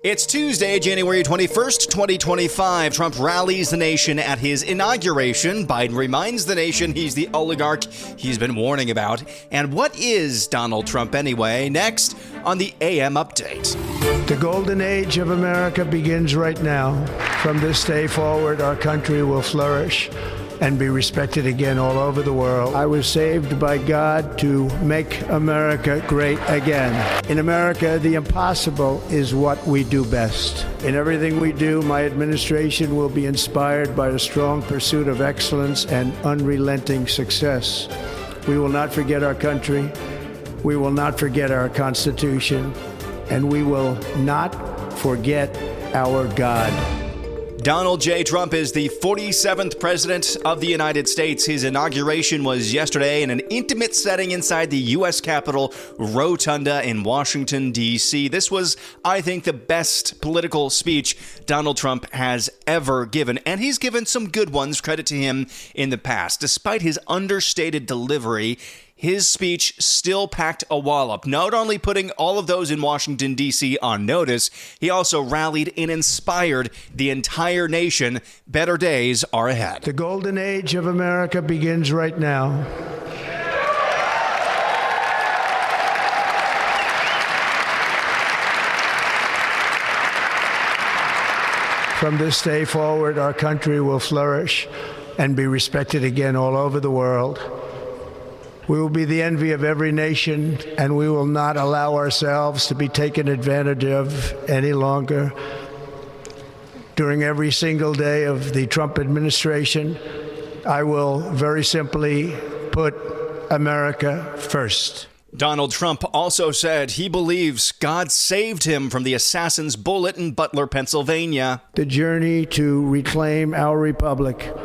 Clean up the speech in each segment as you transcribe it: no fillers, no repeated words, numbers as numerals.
It's Tuesday, January 21st, 2025. Trump rallies the nation at his inauguration. Biden reminds the nation he's the oligarch he's been warning about. And what is Donald Trump anyway? Next on the AM Update. The golden age of America begins right now. From this day forward, our country will flourish and be respected again all over the world. I was saved by God to make America great again. In America, the impossible is what we do best. In everything we do, my administration will be inspired by a strong pursuit of excellence and unrelenting success. We will not forget our country. We will not forget our Constitution. And we will not forget our God. Donald J. Trump is the 47th president of the United States. His inauguration was yesterday in an intimate setting inside the U.S. Capitol Rotunda in Washington, D.C. This was, I think, the best political speech Donald Trump has ever given. And he's given some good ones, credit to him, in the past. Despite his understated delivery, his speech still packed a wallop, not only putting all of those in Washington, D.C. on notice, he also rallied and inspired the entire nation. Better days are ahead. The golden age of America begins right now. From this day forward, our country will flourish and be respected again all over the world. We will be the envy of every nation, and we will not allow ourselves to be taken advantage of any longer. During every single day of the Trump administration, I will very simply put America first. Donald Trump also said he believes God saved him from the assassin's bullet in Butler, Pennsylvania. The journey to reclaim our republic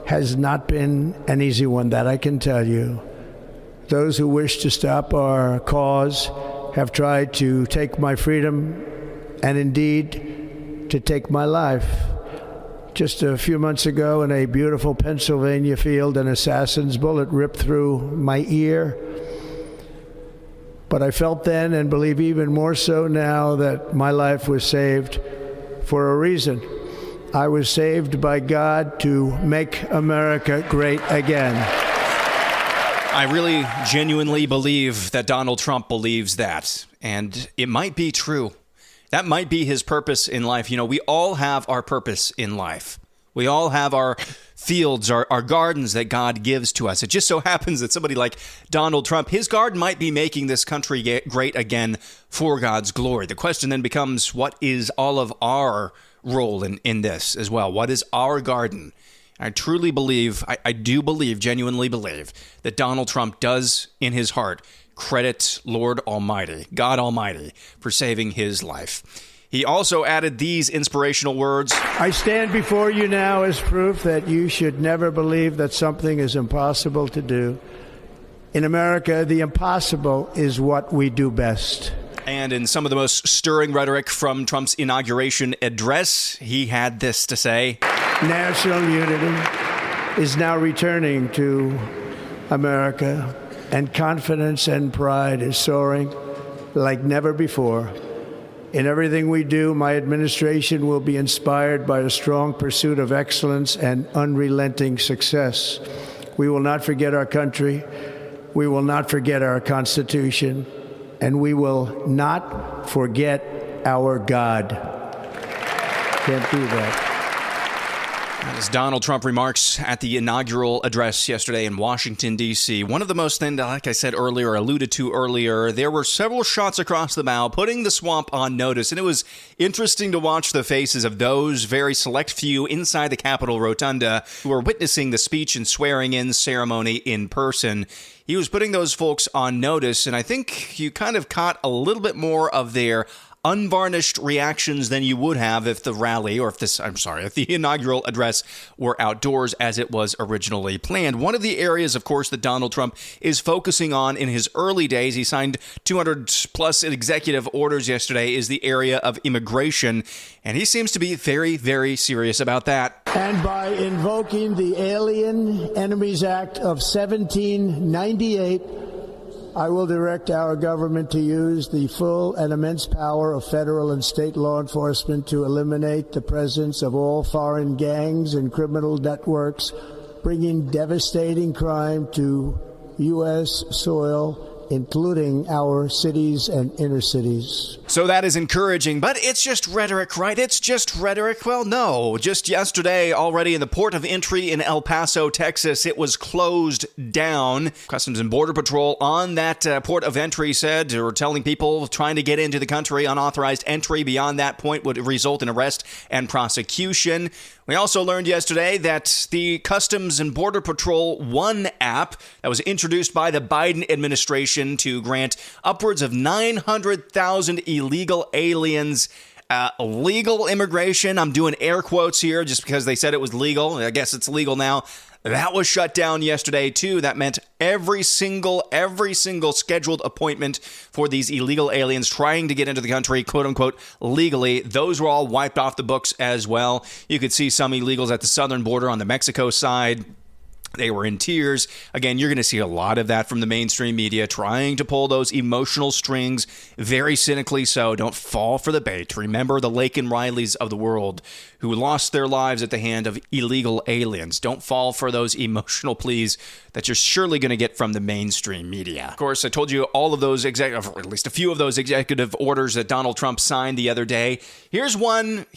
has not been an easy one, that I can tell you. Those who wish to stop our cause have tried to take my freedom and indeed to take my life. Just a few months ago in a beautiful Pennsylvania field, an assassin's bullet ripped through my ear. But I felt then, and believe even more so now, that my life was saved for a reason. I was saved by God to make America great again. I really genuinely believe that Donald Trump believes that, and it might be true. That might be his purpose in life. You know, we all have our purpose in life. We all have our fields, our gardens that God gives to us. It just so happens that somebody like Donald Trump, his garden might be making this country great again for God's glory. The question then becomes, what is all of our role in this as well? What is our garden? I truly believe, I do believe, genuinely believe, that Donald Trump does, in his heart, credit Lord Almighty, God Almighty, for saving his life. He also added these inspirational words. I stand before you now as proof that you should never believe that something is impossible to do. In America, the impossible is what we do best. And in some of the most stirring rhetoric from Trump's inauguration address, he had this to say. National unity is now returning to America, and confidence and pride is soaring like never before. In everything we do, my administration will be inspired by a strong pursuit of excellence and unrelenting success. We will not forget our country. We will not forget our Constitution. And we will not forget our God. Can't do that. As Donald Trump remarks at the inaugural address yesterday in Washington, D.C., one of the most, then, like I said earlier, alluded to earlier, there were several shots across the bow putting the swamp on notice. And it was interesting to watch the faces of those very select few inside the Capitol Rotunda who were witnessing the speech and swearing-in ceremony in person. He was putting those folks on notice, and I think you kind of caught a little bit more of their unvarnished reactions than you would have if the rally, or if the inaugural address were outdoors as it was originally planned. One of the areas, of course, that Donald Trump is focusing on in his early days, he signed 200 plus executive orders yesterday, is the area of immigration. And he seems to be very, very serious about that. And by invoking the Alien Enemies Act of 1798, I will direct our government to use the full and immense power of federal and state law enforcement to eliminate the presence of all foreign gangs and criminal networks, bringing devastating crime to U.S. soil, including our cities and inner cities. So that is encouraging, but it's just rhetoric, right? It's just rhetoric. Well, no. Just yesterday, already in the port of entry in El Paso, Texas, it was closed down. Customs and Border Patrol on that port of entry said, or telling people trying to get into the country, unauthorized entry beyond that point would result in arrest and prosecution. We also learned yesterday that the Customs and Border Patrol One app that was introduced by the Biden administration to grant upwards of 900,000 illegal aliens legal immigration. I'm doing air quotes here just because they said it was legal. I guess it's legal now. That was shut down yesterday, too. That meant every single scheduled appointment for these illegal aliens trying to get into the country, quote unquote, legally, those were all wiped off the books as well. You could see some illegals at the southern border on the Mexico side. They were in tears. Again, you're going to see a lot of that from the mainstream media, trying to pull those emotional strings, very cynically so. Don't fall for the bait. Remember the Laken Rileys of the world who lost their lives at the hand of illegal aliens. Don't fall for those emotional pleas that you're surely going to get from the mainstream media. Of course, I told you all of those, or at least a few of those executive orders that Donald Trump signed the other day. Here's one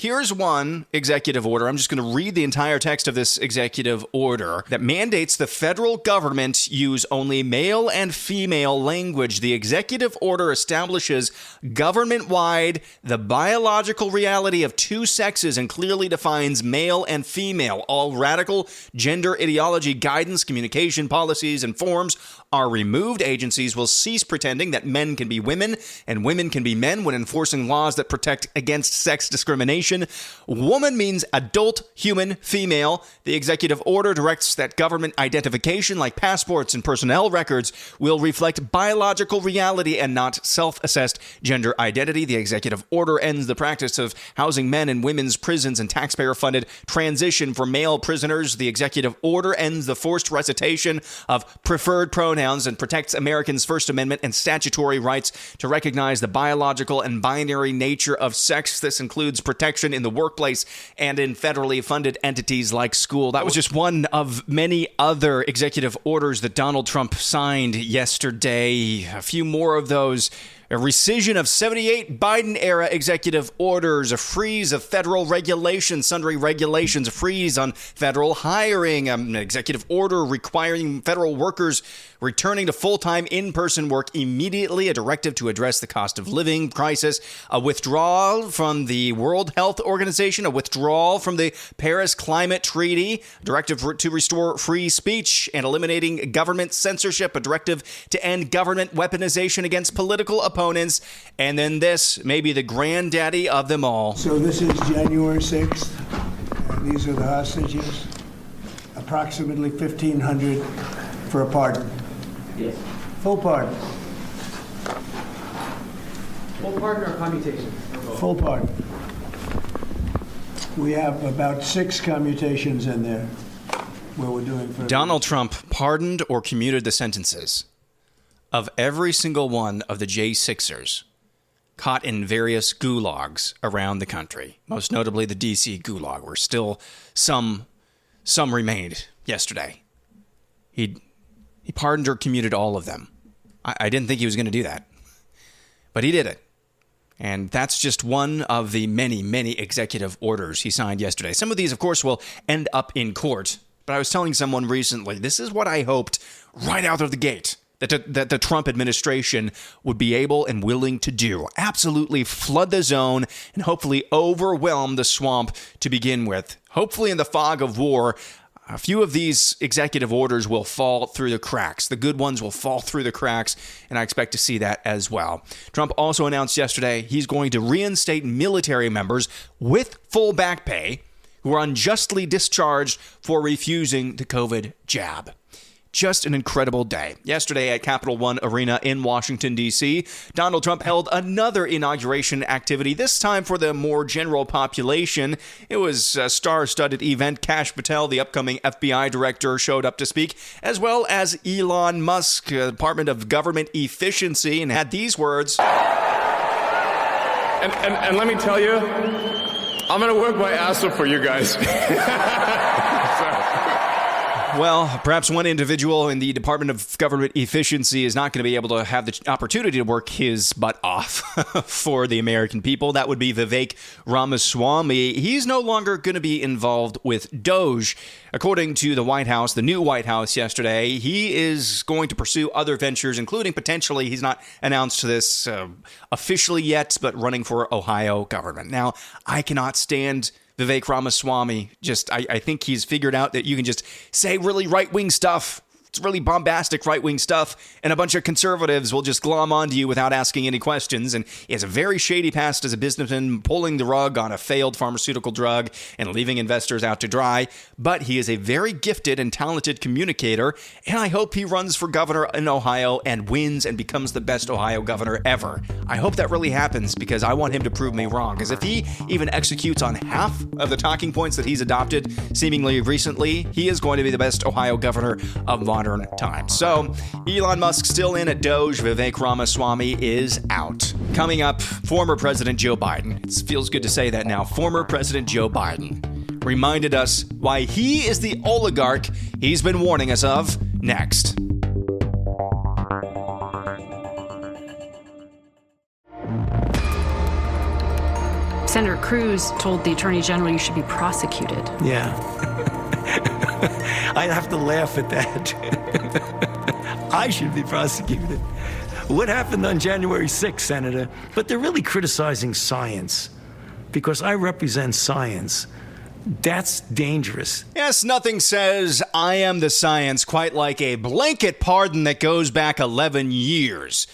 executive order. I'm just going to read the entire text of this executive order that mandates the federal government use only male and female language. The executive order establishes government-wide the biological reality of two sexes and clearly defines male and female. All radical gender ideology, guidance, communication, policies, and forms are removed. Agencies will cease pretending that men can be women and women can be men when enforcing laws that protect against sex discrimination. Woman means adult, human, female. The executive order directs that government identification, like passports and personnel records, will reflect biological reality and not self-assessed gender identity. The executive order ends the practice of housing men in women's prisons and taxpayer-funded transition for male prisoners. The executive order ends the forced recitation of preferred pronouns and protects Americans' First Amendment and statutory rights to recognize the biological and binary nature of sex. This includes protection in the workplace and in federally funded entities like school. That was just one of many other executive orders that Donald Trump signed yesterday. A few more of those. A rescission of 78 Biden-era executive orders, a freeze of federal regulations, sundry regulations, a freeze on federal hiring, an executive order requiring federal workers returning to full-time in-person work immediately, a directive to address the cost of living crisis, a withdrawal from the World Health Organization, a withdrawal from the Paris Climate Treaty, a directive to restore free speech and eliminating government censorship, a directive to end government weaponization against political opponents, and then this, maybe the granddaddy of them all. So this is January 6th. These are the hostages. Approximately 1,500 for a pardon. Yes. Full pardon. Full pardon or commutation? Full pardon. We have about 6 commutations in there where we're doing for Donald Trump pardoned or commuted the sentences of every single one of the J6ers caught in various gulags around the country, most notably the D.C. gulag, where still some remained yesterday. He pardoned or commuted all of them. I didn't think he was going to do that, but he did it. And that's just one of the many, many executive orders he signed yesterday. Some of these, of course, will end up in court. But I was telling someone recently, this is what I hoped right out of the gate that the Trump administration would be able and willing to do. Absolutely flood the zone and hopefully overwhelm the swamp to begin with. Hopefully in the fog of war, a few of these executive orders will fall through the cracks. The good ones will fall through the cracks, and I expect to see that as well. Trump also announced yesterday he's going to reinstate military members with full back pay who are unjustly discharged for refusing the COVID jab. Just an incredible day. Yesterday at Capital One Arena in Washington, D.C., Donald Trump held another inauguration activity, this time for the more general population. It was a star-studded event. Kash Patel, the upcoming FBI director, showed up to speak, as well as Elon Musk, Department of Government Efficiency, and had these words. And let me tell you, I'm going to work my ass off for you guys. Well, perhaps one individual in the Department of Government Efficiency is not going to be able to have the opportunity to work his butt off for the American people. That would be Vivek Ramaswamy. He's no longer going to be involved with Doge. According to the White House, the new White House yesterday, he is going to pursue other ventures, including potentially, he's not announced this officially yet, but running for Ohio government. Now, I cannot stand Vivek Ramaswamy. I think he's figured out that you can just say really right-wing stuff. It's really bombastic right-wing stuff, and a bunch of conservatives will just glom onto you without asking any questions. And he has a very shady past as a businessman, pulling the rug on a failed pharmaceutical drug and leaving investors out to dry. But he is a very gifted and talented communicator, and I hope he runs for governor in Ohio and wins and becomes the best Ohio governor ever. I hope that really happens, because I want him to prove me wrong. Because if he even executes on half of the talking points that he's adopted seemingly recently, he is going to be the best Ohio governor of modern times. So, Elon Musk still in at Doge. Vivek Ramaswamy is out. Coming up, former President Joe Biden. It feels good to say that now. Former President Joe Biden reminded us why he is the oligarch he's been warning us of. Next. Senator Cruz told the Attorney General you should be prosecuted. Yeah. I'd have to laugh at that. I should be prosecuted. What happened on January 6th, Senator? But they're really criticizing science, because I represent science. That's dangerous. Yes, nothing says I am the science quite like a blanket pardon that goes back 11 years.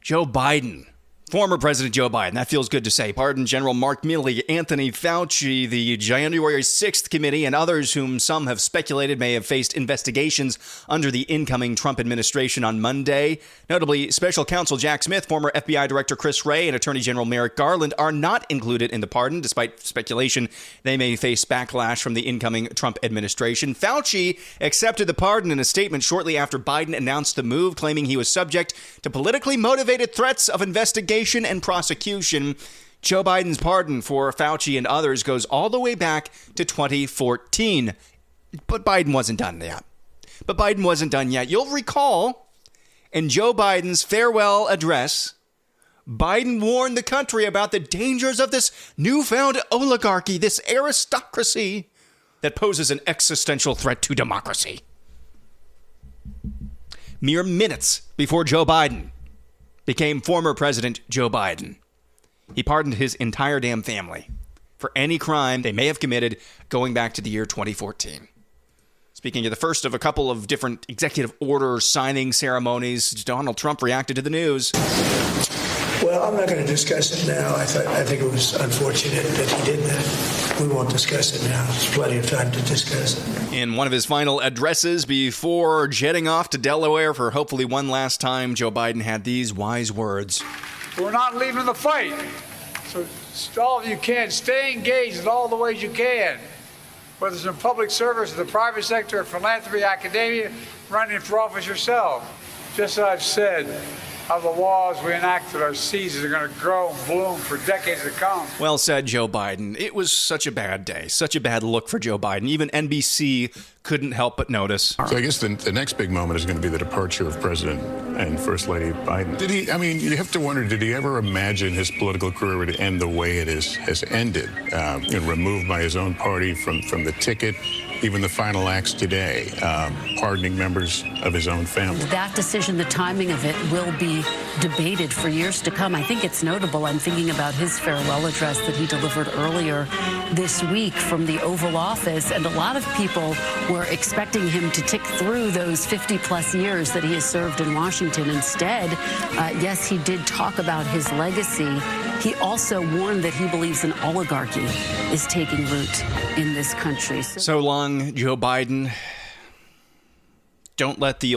Joe Biden. Former President Joe Biden, that feels good to say. Pardon General Mark Milley, Anthony Fauci, the January 6th committee, and others whom some have speculated may have faced investigations under the incoming Trump administration on Monday. Notably, Special Counsel Jack Smith, former FBI Director Chris Wray, and Attorney General Merrick Garland are not included in the pardon, despite speculation they may face backlash from the incoming Trump administration. Fauci accepted the pardon in a statement shortly after Biden announced the move, claiming he was subject to politically motivated threats of investigation and prosecution. Joe Biden's pardon for Fauci and others goes all the way back to 2014. But Biden wasn't done yet. You'll recall in Joe Biden's farewell address, Biden warned the country about the dangers of this newfound oligarchy, this aristocracy that poses an existential threat to democracy. Mere minutes before Joe Biden became former President Joe Biden, he pardoned his entire damn family for any crime they may have committed going back to the year 2014. Speaking of the first of a couple of different executive order signing ceremonies, Donald Trump reacted to the news. Well, I'm not going to discuss it now. I think it was unfortunate that he did that. We won't discuss it now. There's plenty of time to discuss it. In one of his final addresses before jetting off to Delaware for hopefully one last time, Joe Biden had these wise words. We're not leaving the fight. So all of you can stay engaged in all the ways you can, whether it's in public service, the private sector, philanthropy, academia, running for office yourself. Just as I've said, how the laws we enacted our seasons are going to grow and bloom for decades to come. Well said, Joe Biden. It was such a bad day, such a bad look for Joe Biden. Even NBC couldn't help but notice. So I guess the next big moment is going to be the departure of President and First Lady Biden. You have to wonder, did he ever imagine his political career would end the way it has ended? Removed by his own party from the ticket, even the final acts today, pardoning members of his own family. That decision, the timing of it, will be debated for years to come. I think it's notable. I'm thinking about his farewell address that he delivered earlier this week from the Oval Office, and a lot of people were expecting him to tick through those 50-plus years that he has served in Washington. Instead, yes, he did talk about his legacy. He also warned that he believes an oligarchy is taking root in this country. So long, Joe Biden. don't let the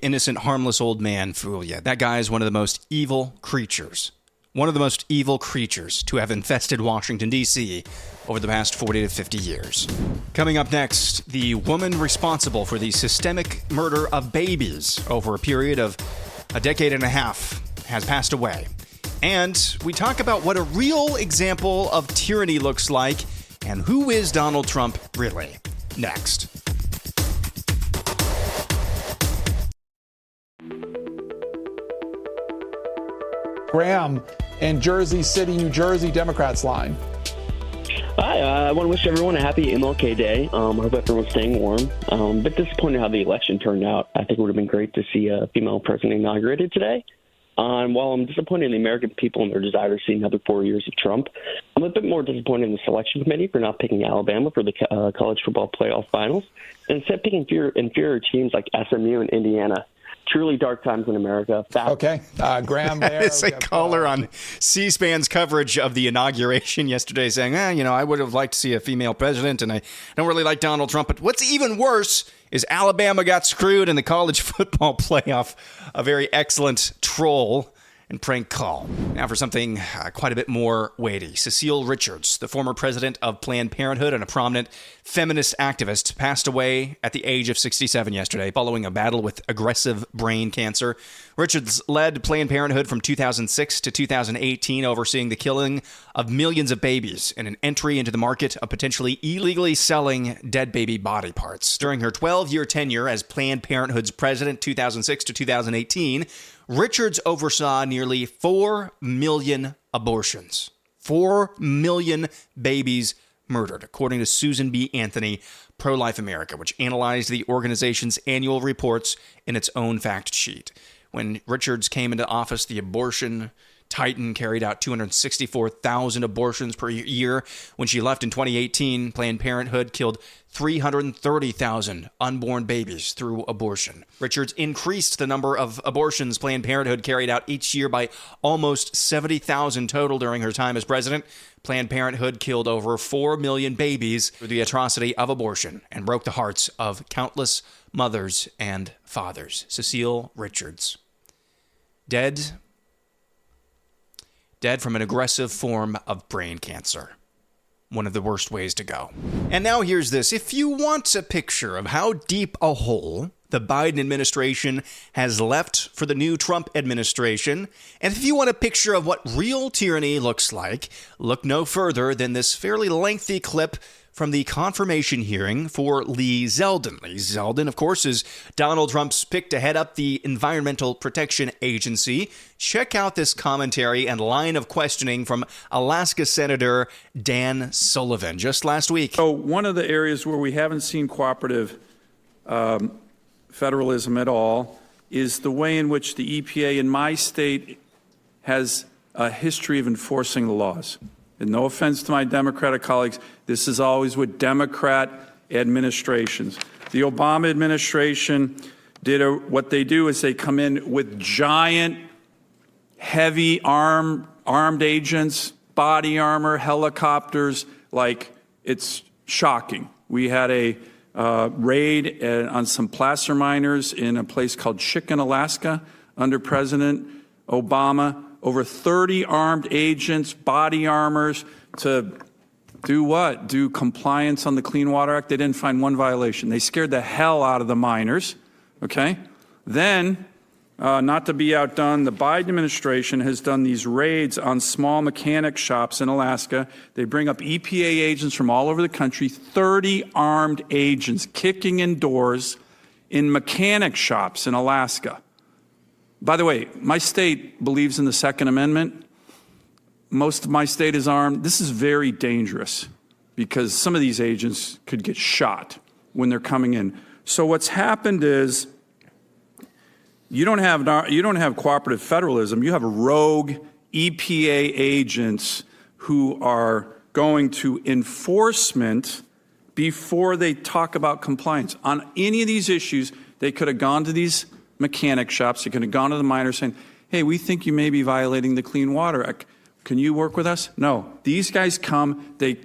innocent, harmless old man fool you. That guy is one of the most evil creatures. One of the most evil creatures to have infested Washington, D.C. over the past 40 to 50 years. Coming up next, the woman responsible for the systemic murder of babies over a period of a decade and a half has passed away. And we talk about what a real example of tyranny looks like and who is Donald Trump really. Next. Graham in Jersey City, New Jersey, Democrats line. Hi, I want to wish everyone a happy MLK Day. I hope everyone's staying warm. A bit disappointed how the election turned out. I think it would have been great to see a female president inaugurated today. While I'm disappointed in the American people and their desire to see another 4 years of Trump, I'm a bit more disappointed in the selection committee for not picking Alabama for the college football playoff finals, and instead picking inferior teams like SMU and Indiana. Truly dark times in America. Okay, Graham there. It's a caller on C-SPAN's coverage of the inauguration yesterday saying, I would have liked to see a female president, and I don't really like Donald Trump. But what's even worse is Alabama got screwed in the college football playoff. A very excellent troll and prank call. Now for something quite a bit more weighty. Cecile Richards, the former president of Planned Parenthood and a prominent feminist activist, passed away at the age of 67 yesterday following a battle with aggressive brain cancer. Richards led Planned Parenthood from 2006 to 2018, overseeing the killing of millions of babies and an entry into the market of potentially illegally selling dead baby body parts. During her 12-year tenure as Planned Parenthood's president, 2006 to 2018, Richards oversaw nearly 4 million abortions. 4 million babies murdered, according to Susan B. Anthony, Pro-Life America, which analyzed the organization's annual reports in its own fact sheet. When Richards came into office, the abortion titan carried out 264,000 abortions per year. When she left in 2018, Planned Parenthood killed 330,000 unborn babies through abortion. Richards increased the number of abortions Planned Parenthood carried out each year by almost 70,000 total during her time as president. Planned Parenthood killed over 4 million babies through the atrocity of abortion and broke the hearts of countless mothers and fathers. Cecile Richards. Dead from an aggressive form of brain cancer. One of the worst ways to go. And now here's this. If you want a picture of how deep a hole the Biden administration has left for the new Trump administration, and if you want a picture of what real tyranny looks like, look no further than this fairly lengthy clip from the confirmation hearing for Lee Zeldin. Lee Zeldin, of course, is Donald Trump's pick to head up the Environmental Protection Agency. Check out this commentary and line of questioning from Alaska Senator Dan Sullivan just last week. So one of the areas where we haven't seen cooperative federalism at all is the way in which the EPA in my state has a history of enforcing the laws. And no offense to my Democratic colleagues, this is always with Democrat administrations. The Obama administration did what they do is they come in with giant, heavy armed agents, body armor, helicopters, like it's shocking. We had a raid on some placer miners in a place called Chicken, Alaska, under President Obama. Over 30 armed agents, body armors, to do what? Do compliance on the Clean Water Act. They didn't find one violation. They scared the hell out of the miners, okay? Then, not to be outdone, the Biden administration has done these raids on small mechanic shops in Alaska. They bring up EPA agents from all over the country, 30 armed agents kicking in doors in mechanic shops in Alaska. By the way, my state believes in the Second Amendment. Most of my state is armed. This is very dangerous because some of these agents could get shot when they're coming in. So what's happened is you don't have cooperative federalism. You have rogue EPA agents who are going to enforcement before they talk about compliance. On any of these issues, they could have gone to these mechanic shops. They could have gone to the miners saying, hey, we think you may be violating the Clean Water Act. Can you work with us? No. These guys come. They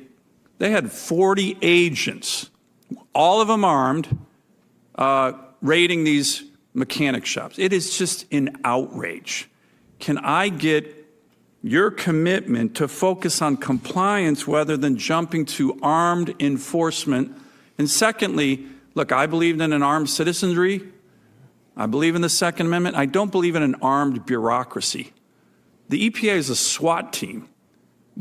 had 40 agents, all of them armed, raiding these mechanic shops. It is just an outrage. Can I get your commitment to focus on compliance rather than jumping to armed enforcement? And secondly, look, I believe in an armed citizenry. I believe in the Second Amendment. I don't believe in an armed bureaucracy. The EPA is a SWAT team.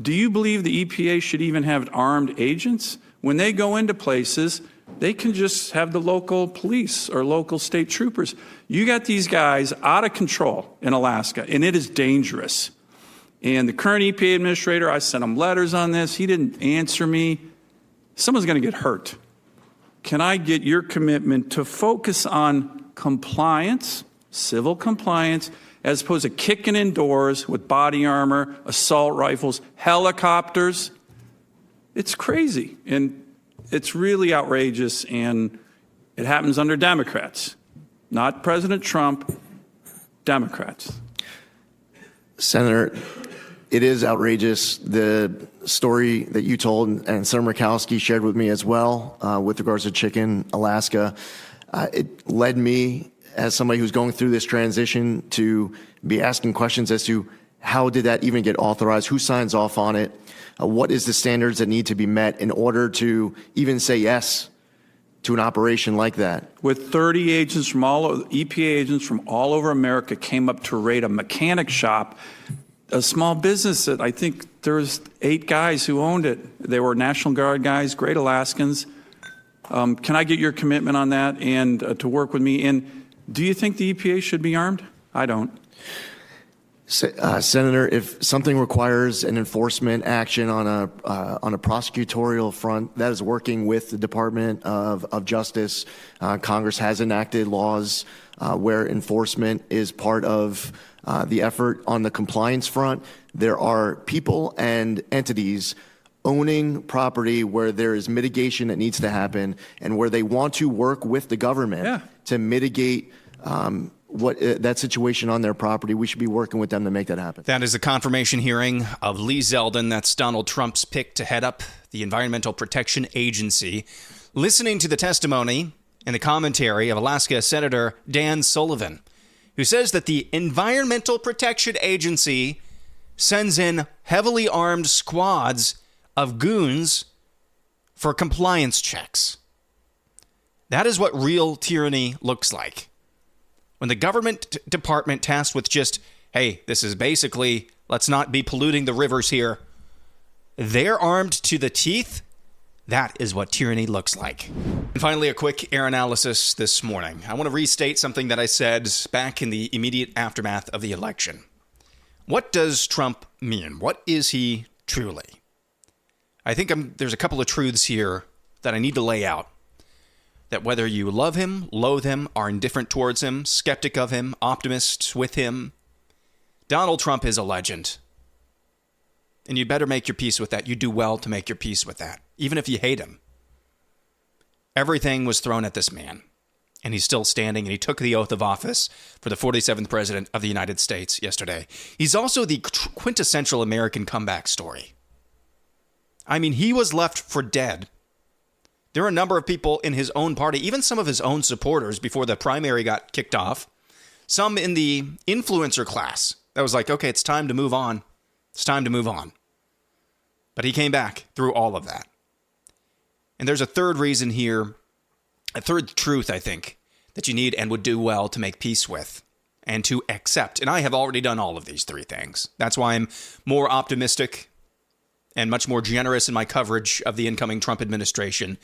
Do you believe the EPA should even have armed agents? When they go into places, they can just have the local police or local state troopers. You got these guys out of control in Alaska, and it is dangerous. And the current EPA administrator, I sent him letters on this. He didn't answer me. Someone's going to get hurt. Can I get your commitment to focus on compliance, civil compliance, as opposed to kicking in doors with body armor, assault rifles, helicopters? It's crazy, and it's really outrageous, and it happens under Democrats, not President Trump, Democrats. Senator, it is outrageous, the story that you told and Senator Murkowski shared with me as well with regards to Chicken, Alaska. It led me, as somebody who's going through this transition, to be asking questions as to how did that even get authorized, who signs off on it, what is the standards that need to be met in order to even say yes to an operation like that. With 30 agents from EPA agents from all over America came up to raid a mechanic shop, a small business that I think there was 8 guys who owned it. They were National Guard guys, great Alaskans. Can I get your commitment on that and to work with me? And do you think the EPA should be armed? I don't. Senator, if something requires an enforcement action on a prosecutorial front, that is working with the Department of Justice. Congress has enacted laws where enforcement is part of the effort. On the compliance front, there are people and entities owning property where there is mitigation that needs to happen and where they want to work with the government to mitigate that situation on their property. We should be working with them to make that happen. That is the confirmation hearing of Lee Zeldin. That's Donald Trump's pick to head up the Environmental Protection Agency. Listening to the testimony and the commentary of Alaska Senator Dan Sullivan, who says that the Environmental Protection Agency sends in heavily armed squads of goons for compliance checks. That is what real tyranny looks like. When the government department tasked with just, hey, this is basically, let's not be polluting the rivers here, they're armed to the teeth. That is what tyranny looks like. And finally, a quick air analysis this morning. I want to restate something that I said back in the immediate aftermath of the election. What does Trump mean? What is he truly? I think there's a couple of truths here that I need to lay out. That whether you love him, loathe him, are indifferent towards him, skeptic of him, optimist with him, Donald Trump is a legend. And you better make your peace with that. You do well to make your peace with that, even if you hate him. Everything was thrown at this man, and he's still standing, and he took the oath of office for the 47th president of the United States yesterday. He's also the quintessential American comeback story. I mean, he was left for dead. There are a number of people in his own party, even some of his own supporters before the primary got kicked off, some in the influencer class that was like, okay, it's time to move on. It's time to move on. But he came back through all of that. And there's a third reason here, a third truth, I think, that you need and would do well to make peace with and to accept. And I have already done all of these 3 things. That's why I'm more optimistic and much more generous in my coverage of the incoming Trump administration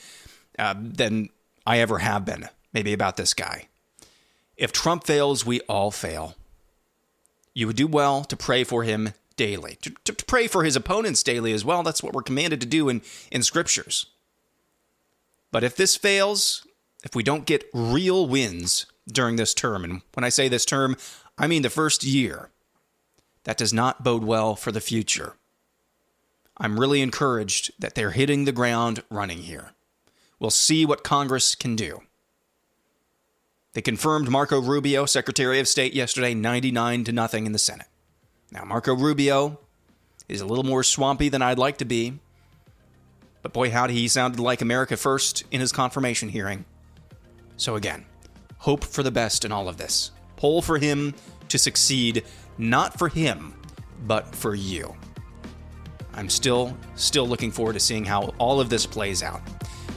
than I ever have been, maybe about this guy. If Trump fails, we all fail. You would do well to pray for him daily, to pray for his opponents daily as well. That's what we're commanded to do in scriptures. But if this fails, if we don't get real wins during this term, and when I say this term, I mean the first year, that does not bode well for the future. I'm really encouraged that they're hitting the ground running here. We'll see what Congress can do. They confirmed Marco Rubio, Secretary of State, yesterday, 99-0 in the Senate. Now, Marco Rubio is a little more swampy than I'd like to be, but boy, howdy, he sounded like America first in his confirmation hearing. So again, hope for the best in all of this. Poll for him to succeed, not for him, but for you. I'm still looking forward to seeing how all of this plays out.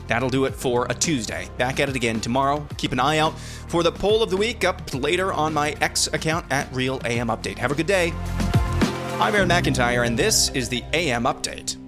That'll do it for a Tuesday. Back at it again tomorrow. Keep an eye out for the poll of the week up later on my X account at Real AM Update. Have a good day. I'm Aaron McIntyre, and this is the AM Update.